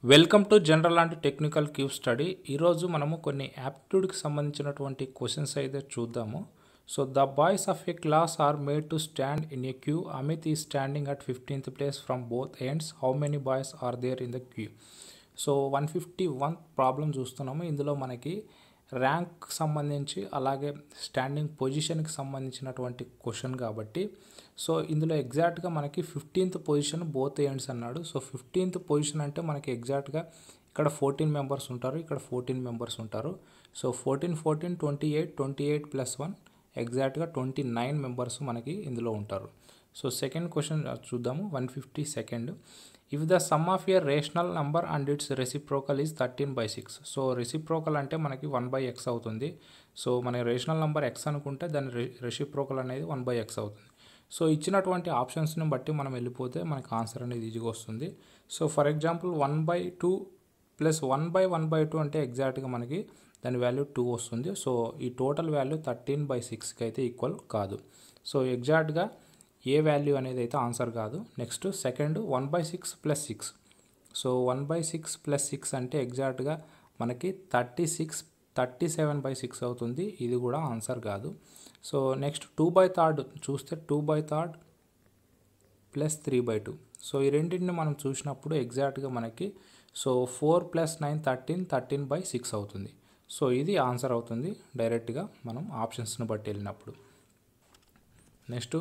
Welcome to general and technical cube study. ఈరోజు మనము కొన్ని యాప్టిట్యూడ్కి సంబంధించినటువంటి క్వశ్చన్స్ అయితే చూద్దాము. So the boys of a class are made to stand in a queue. Amit is standing at 15th place from both ends. How many boys are there in the queue? So 151 problem చూస్తున్నాము. ఇందులో మనకి rank సంబంధించి అలాగే standing పొజిషన్కి సంబంధించినటువంటి question కాబట్టి so ఇందులో ఎగ్జాక్ట్గా మనకి 15th పొజిషన్ బోత్ ఎండ్స్ అన్నాడు. సో 15th పొజిషన్ అంటే మనకి ఎగ్జాక్ట్గా ఇక్కడ 14 మెంబర్స్ ఉంటారు, ఇక్కడ 14 మెంబర్స్ ఉంటారు. సో 14 14 28 28 ప్లస్ 1 ఎగ్జాక్ట్గా 29 మెంబర్స్ మనకి ఇందులో ఉంటారు. సో సెకండ్ క్వశ్చన్ చూద్దాము. 152. If the sum of a rational number and it's reciprocal is 13/6. So reciprocal అంటే మనకి 1/x అవుతుంది. సో మన రేషనల్ నంబర్ x అనుకుంటే దాని రెసిప్రోకల్ అనేది 1/x అవుతుంది. సో ఇచ్చినటువంటి ఆప్షన్స్ని బట్టి మనం వెళ్ళిపోతే మనకి ఆన్సర్ అనేది ఈజీగా వస్తుంది. సో ఫర్ ఎగ్జాంపుల్ 1/2 ప్లస్ 1/1/2 అంటే ఎగ్జాక్ట్గా మనకి దాని వాల్యూ 2 వస్తుంది. సో ఈ టోటల్ వాల్యూ 13/6కి అయితే ఈక్వల్ కాదు. సో ఎగ్జాక్ట్గా ఏ వాల్యూ అనేది అయితే ఆన్సర్ కాదు. Next second 1/6 plus 6. So 1/6 plus 6 అంటే ఎగ్జాక్ట్గా మనకి 37/6 అవుతుంది. ఇది కూడా ఆన్సర్ కాదు. సో నెక్స్ట్ 2/3 చూస్తే 2/3 ప్లస్ 3/2. సో ఈ రెండింటిని మనం చూసినప్పుడు ఎగ్జాక్ట్గా మనకి సో 4 + 9 13/6 అవుతుంది. సో ఇది ఆన్సర్ అవుతుంది డైరెక్ట్గా మనం ఆప్షన్స్ని బట్టి వెళ్ళినప్పుడు. నెక్స్ట్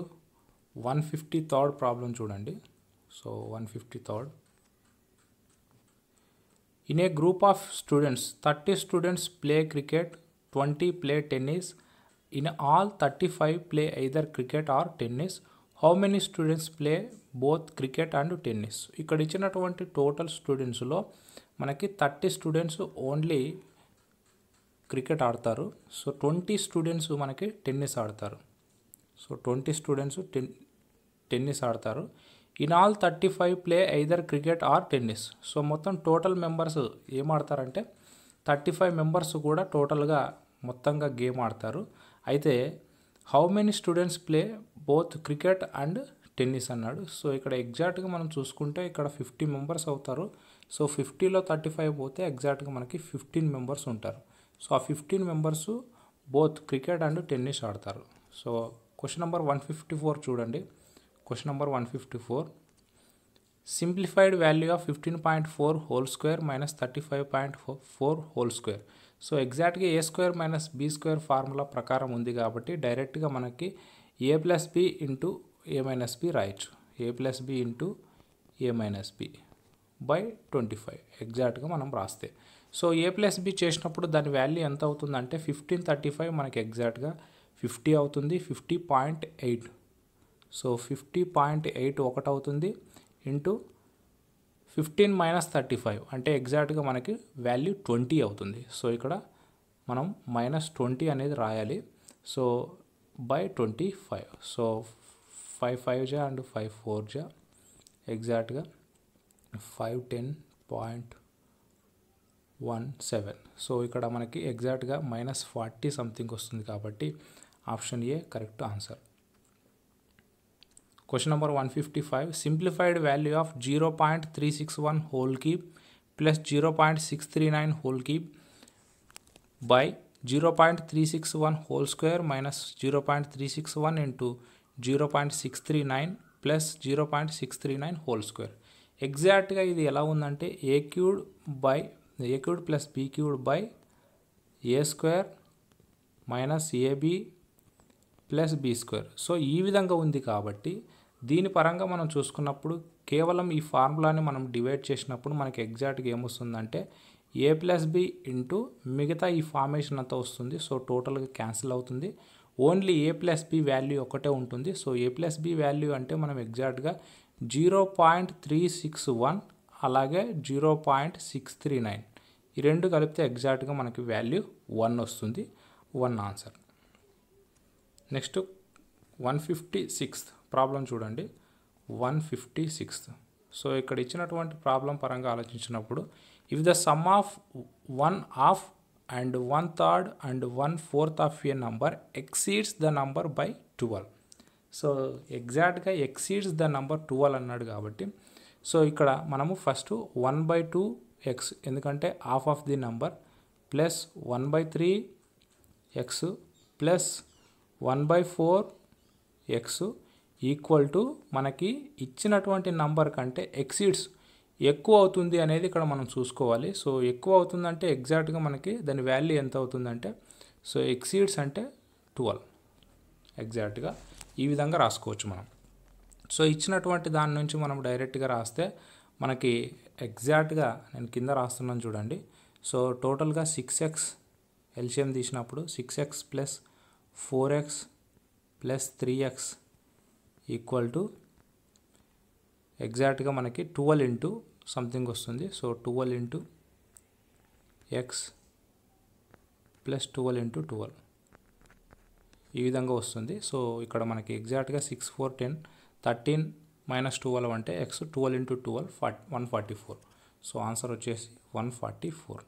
153rd ప్రాబ్లం చూడండి. So 153rd. In a group of students, 30 students play cricket, 20 play tennis. In all, 35 play either cricket or tennis. How many students play both cricket and tennis? ఇక్కడ ఇచ్చినటువంటి total స్టూడెంట్స్లో మనకి 30 students only cricket ఆడతారు. So 20 students మనకి tennis ఆడతారు. So 20 students tennis ఆడతారు. In all 35 play either cricket or tennis. So మొత్తం total members ఏం ఆడతారంటే 35 members కూడా టోటల్గా మొత్తంగా గేమ్ ఆడతారు. అయితే how many students play both cricket and tennis అన్నాడు. సో ఇక్కడ ఎగ్జాక్ట్గా మనం చూసుకుంటే ఇక్కడ 50 మెంబర్స్ అవుతారు. సో 50లో 35 పోతే ఎగ్జాక్ట్గా మనకి 15 మెంబర్స్ ఉంటారు. సో ఆ 15 members both cricket and tennis ఆడతారు. సో క్వశ్చన్ నెంబర్ 154 చూడండి. Question number 154. Simplified value of 15.4 whole square minus 35.4 whole square. So ఎగ్జాక్ట్గా a² మైనస్ b² ఫార్ములా ప్రకారం ఉంది కాబట్టి డైరెక్ట్గా మనకి a + b into a - b రాయొచ్చు. a + b into a - b by 25 ఎగ్జాక్ట్గా మనం రాస్తే. సో a + b చేసినప్పుడు దాని వాల్యూ ఎంత అవుతుందంటే 1535 మనకి ఎగ్జాక్ట్గా 50 అవుతుంది. 50.8. సో 50.8 ఒకటి అవుతుంది ఇంటూ 15 - 35 అంటే ఎగ్జాక్ట్గా మనకి వాల్యూ 20 అవుతుంది. సో ఇక్కడ మనం -20 అనేది రాయాలి. So by 25. సో 5 5 అండ్ 5 4 ఎగ్జాక్ట్గా 510.17. సో ఇక్కడ మనకి ఎగ్జాక్ట్గా -40 సంథింగ్ వస్తుంది కాబట్టి option A correct answer. Question number 155. Simplified value of 0.361 whole cube plus 0.639 whole cube by 0.361 whole square minus 0.361 into 0.639 plus 0.639 whole square. ఎగ్జాక్ట్గా ఇది ఎలా ఉందంటే a³ plus b³ by a² minus ab plus b². So ఈ విధంగా ఉంది కాబట్టి దీని పరంగా మనం చూసుకున్నప్పుడు కేవలం ఈ ఫార్ములాని మనం డివైడ్ చేసినప్పుడు మనకి ఎగ్జాక్ట్గా ఏమొస్తుందంటే a + b ఇంటూ మిగతా ఈ ఫార్మేషన్ అంతా వస్తుంది. సో టోటల్గా క్యాన్సిల్ అవుతుంది. ఓన్లీ a + b వాల్యూ ఒకటే ఉంటుంది. సో a + b వాల్యూ అంటే మనం ఎగ్జాక్ట్గా 0.361 అలాగే 0.639 ఈ రెండు కలిపితే ఎగ్జాక్ట్గా మనకి వాల్యూ 1 వస్తుంది. 1 ఆన్సర్. నెక్స్ట్ 156 ప్రాబ్లం చూడండి. 156. సో ఇక్కడ ఇచ్చినటువంటి ప్రాబ్లం పరంగా ఆలోచించినప్పుడు if the sum of 1/2 and 1/3 and 1/4 of A number exceeds the number by 12. So ఎగ్జాక్ట్గా ఎక్సీడ్స్ ద నంబర్ 12 అన్నాడు కాబట్టి సో ఇక్కడ మనము ఫస్ట్ 1/2 ఎక్స్, ఎందుకంటే half of the number, plus 1/3 X plus 1/4 X equal to మనకి ఇచ్చినటువంటి నంబర్ కంటే exceeds ఎక్కువ అవుతుంది అనేది ఇక్కడ మనం చూసుకోవాలి. సో ఎక్కువ అవుతుందంటే ఎగ్జాక్ట్గా మనకి దాని వాల్యూ ఎంత అవుతుందంటే, సో ఎక్సీడ్స్ అంటే 12. ఎగ్జాక్ట్గా ఈ విధంగా రాసుకోవచ్చు మనం. సో ఇచ్చినటువంటి దాని నుంచి మనం డైరెక్ట్గా రాస్తే మనకి ఎగ్జాక్ట్గా నేను కింద రాస్తున్నాను చూడండి. సో టోటల్గా 6x ఎల్సిఎం తీసినప్పుడు 6x plus 4x plus 3x equal to ఎగ్జాక్ట్గా మనకి 12 ఇంటూ సంథింగ్ వస్తుంది. So 12 into X plus 12 into 12 ఈ విధంగా వస్తుంది. సో ఇక్కడ మనకి ఎగ్జాక్ట్గా 6 4 10 13 మైనస్ 12 అంటే ఎక్స్ 12 ఇంటూ 12 144. సో ఆన్సర్ వచ్చేసి 144.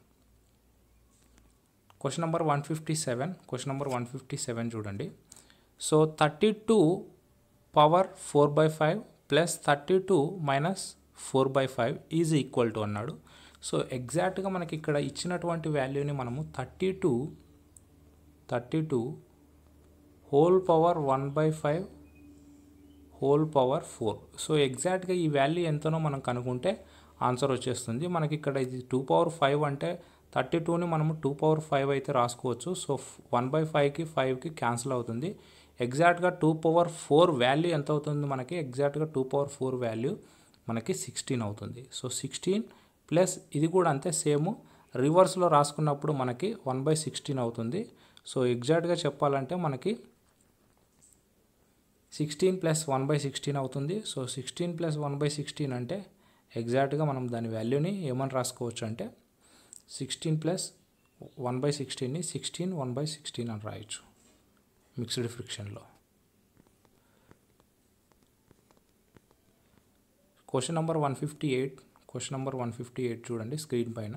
Question number 157. క్వశ్చన్ నెంబర్ 157 చూడండి. So 32 power 4/5 plus 32 minus 4/5 is equal to అన్నాడు. సో ఎగ్జాక్ట్గా మనకి ఇక్కడ ఇచ్చినటువంటి వాల్యూని మనము 32 whole power 1/5 whole power 4. So ఎగ్జాక్ట్గా ఈ వాల్యూ ఎంతనో మనం కనుక్కుంటే ఆన్సర్ వచ్చేస్తుంది. మనకి ఇక్కడ ఇది 2/5 అంటే 32ని మనము 2/5 అయితే రాసుకోవచ్చు. సో 1/5కి 5కి క్యాన్సిల్ అవుతుంది. ఎగ్జాక్ట్గా 2/4 వాల్యూ ఎంత అవుతుంది మనకి, ఎగ్జాక్ట్గా 2/4 వాల్యూ మనకి 16 అవుతుంది. సో 16 ప్లస్ ఇది కూడా అంతే సేమ్ రివర్స్లో రాసుకున్నప్పుడు మనకి 1/16 అవుతుంది. సో ఎగ్జాక్ట్గా చెప్పాలంటే మనకి 16 ప్లస్ 1/16 అవుతుంది. సో 16 ప్లస్ 1/16 అంటే ఎగ్జాక్ట్గా మనం దాని వాల్యూని ఏమని రాసుకోవచ్చు అంటే 16 ప్లస్ 1/16ని 16 1/16 అని రాయొచ్చు మిక్స్డ్ ఫ్రిక్షన్లో. Question number 158. క్వశ్చన్ నెంబర్ 158 చూడండి స్క్రీన్ పైన.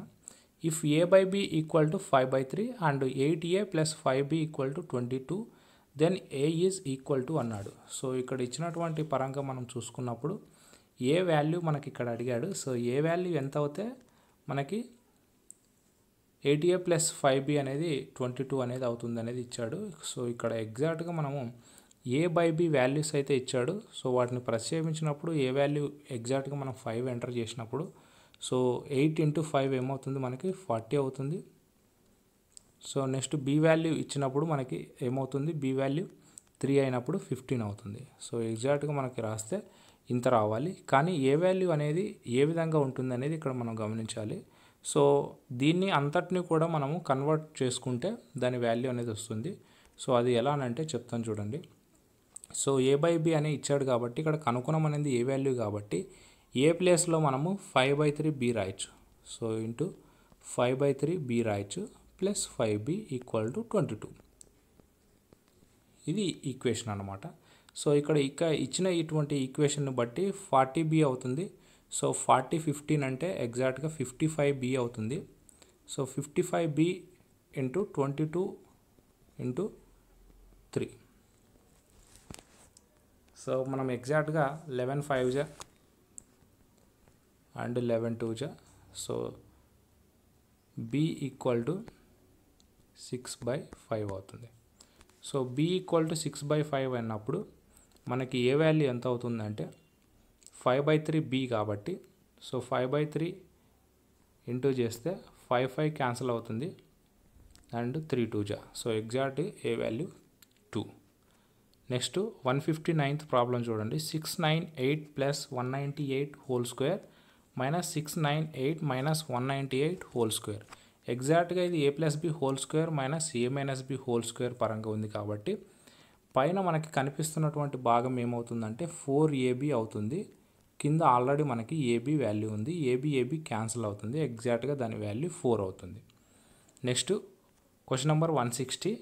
If a/b equal to 5/3 and 8a plus 5b equal to 22 then a is equal to అన్నాడు. సో ఇక్కడ ఇచ్చినటువంటి పరంగా మనం చూసుకున్నప్పుడు ఏ వాల్యూ మనకి ఇక్కడ అడిగాడు. సో ఏ వాల్యూ ఎంత అవుతే మనకి 8a ప్లస్ 5b అనేది 22 అనేది అవుతుంది అనేది ఇచ్చాడు. సో ఇక్కడ ఎగ్జాక్ట్గా మనము a/b వాల్యూస్ అయితే ఇచ్చాడు. సో వాటిని ప్రతిక్షేపించినప్పుడు ఏ వాల్యూ ఎగ్జాక్ట్గా మనం 5 ఎంటర్ చేసినప్పుడు సో 8 ఇంటూ 5 ఏమవుతుంది మనకి 40 అవుతుంది. సో నెక్స్ట్ బి వాల్యూ ఇచ్చినప్పుడు మనకి ఏమవుతుంది, బి వాల్యూ 3 అయినప్పుడు 15 అవుతుంది. సో ఎగ్జాక్ట్గా మనకి రాస్తే ఇంత రావాలి. కానీ ఏ వాల్యూ అనేది ఏ విధంగా ఉంటుంది అనేది ఇక్కడ మనం గమనించాలి. సో దీన్ని అంతటిని కూడా మనము కన్వర్ట్ చేసుకుంటే దాని వాల్యూ అనేది వస్తుంది. సో అది ఎలా అంటే చెప్తాను చూడండి. సో a/b అని ఇచ్చాడు కాబట్టి ఇక్కడ కనుక్కునం అనేది ఏ వాల్యూ కాబట్టి ఏ ప్లేస్లో మనము 5/3b రాయొచ్చు. సో ఇంటూ 5/3b రాయొచ్చు ప్లస్ 5b ఈక్వల్ టు 22. ఇది ఈక్వేషన్ అన్నమాట. సో ఇక్కడ ఇచ్చిన ఇటువంటి ఈక్వేషన్ని బట్టి 40b అవుతుంది. సో 40 15 అంటే ఎగ్జాక్ట్గా 55b అవుతుంది. So 55b into 22 into 3. So మనం ఎగ్జాక్ట్గా 11 5 and 11 2 so b equal to 6/5 అవుతుంది. సో b ఈక్వల్ టు 6/5 అన్నప్పుడు మనకి ఏ వాల్యూ ఎంత అవుతుందంటే 5/3b కాబట్టి సో 5/3 ఇంటూ చేస్తే 5 క్యాన్సిల్ అవుతుంది and 3 2 so exact A value 2. Next 159th problem చూడండి. 698 plus 198 whole square minus 698 minus 198 whole square. ఎగ్జాక్ట్గా ఇది a+b whole square minus a-b whole square పరంగా ఉంది కాబట్టి పైన మనకి కనిపిస్తున్నటువంటి భాగం ఏమవుతుందంటే 4ab అవుతుంది. కింద ఆల్రెడీ మనకి ab వాల్యూ ఉంది. ab క్యాన్సిల్ అవుతుంది. ఎగ్జాక్ట్గా దాని వాల్యూ 4 అవుతుంది. Next question number 160.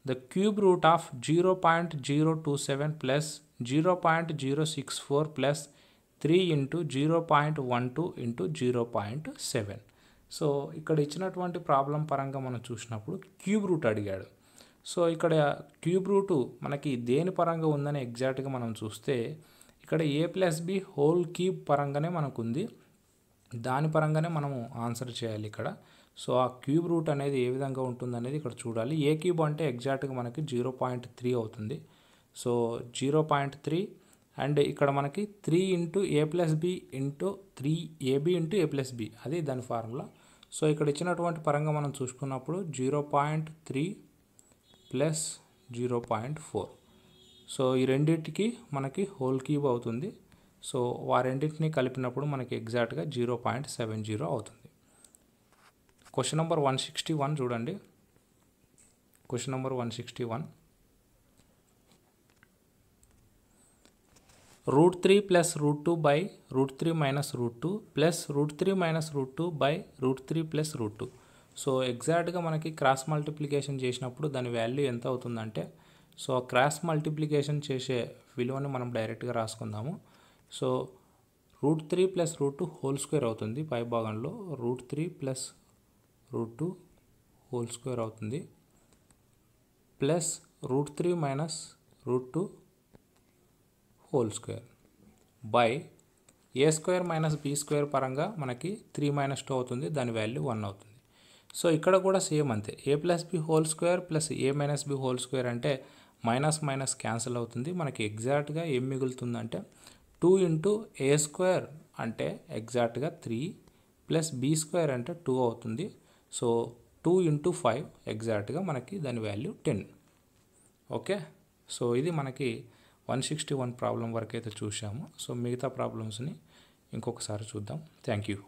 The cube root of 0.027 plus 0.064 plus 3 into 0.12 into 0.7. So ఇక్కడ ఇచ్చినటువంటి ప్రాబ్లం పరంగా మనం చూసినప్పుడు క్యూబ్ రూట్ అడిగాడు. సో ఇక్కడ క్యూబ్ రూటు మనకి దేని పరంగా ఉందని ఎగ్జాక్ట్గా మనం చూస్తే ఇక్కడ a+b హోల్ క్యూబ్ పరంగానే మనకు ఉంది. దాని పరంగానే మనము ఆన్సర్ చేయాలి ఇక్కడ. సో ఆ క్యూబ్ రూట్ అనేది ఏ విధంగా ఉంటుందనేది ఇక్కడ చూడాలి. ఏ క్యూబ్ అంటే ఎగ్జాక్ట్గా మనకి 0.3 అవుతుంది. సో 0.3 అండ్ ఇక్కడ మనకి 3 into a plus b into 3ab into a plus b, అది దాని ఫార్ములా. సో ఇక్కడ ఇచ్చినటువంటి పరంగా మనం చూసుకున్నప్పుడు 0.3 ప్లస్ 0.4. సో ఈ రెండింటికి మనకి హోల్ క్యూబ్ అవుతుంది. సో ఆ రెండింటిని కలిపినప్పుడు మనకి ఎగ్జాక్ట్గా 0.70 అవుతుంది. క్వశ్చన్ నెంబర్ 161 చూడండి. Question number 161, √3 plus √2 by √3 minus √2 plus √3 minus √2 by √3 plus √2. So ఎగ్జాక్ట్గా మనకి క్రాస్ మల్టిప్లికేషన్ చేసినప్పుడు దాని వాల్యూ ఎంత అవుతుందంటే, సో క్రాస్ మల్టిప్లికేషన్ చేసే విలువని మనం డైరెక్ట్గా రాసుకుందాము. సో √3 ప్లస్ √2 హోల్ స్క్వేర్ అవుతుంది. పై భాగంలో √3 ప్లస్ √2 హోల్ స్క్వేర్ అవుతుంది, plus √3 minus √2 whole square by A square minus B square పరంగా మనకి 3 మైనస్ 2 అవుతుంది, దాని వాల్యూ 1 అవుతుంది. సో ఇక్కడ కూడా సేమ్ అంతే, a plus b whole square plus a minus b whole square అంటే మైనస్ మైనస్ క్యాన్సిల్ అవుతుంది. మనకి ఎగ్జాక్ట్గా ఏం మిగులుతుందంటే 2 ఇంటూ ఏ స్క్వేర్ అంటే ఎగ్జాక్ట్గా 3 ప్లస్ బి స్క్వేర్ అంటే 2 అవుతుంది. సో 2 ఇంటూ 5 ఎగ్జాక్ట్గా మనకి దాని వాల్యూ 10. ఓకే, సో ఇది మనకి 161 ప్రాబ్లం వరకు అయితే చూసాము. సో మిగతా ప్రాబ్లమ్స్ని ఇంకొకసారి చూద్దాం. Thank you.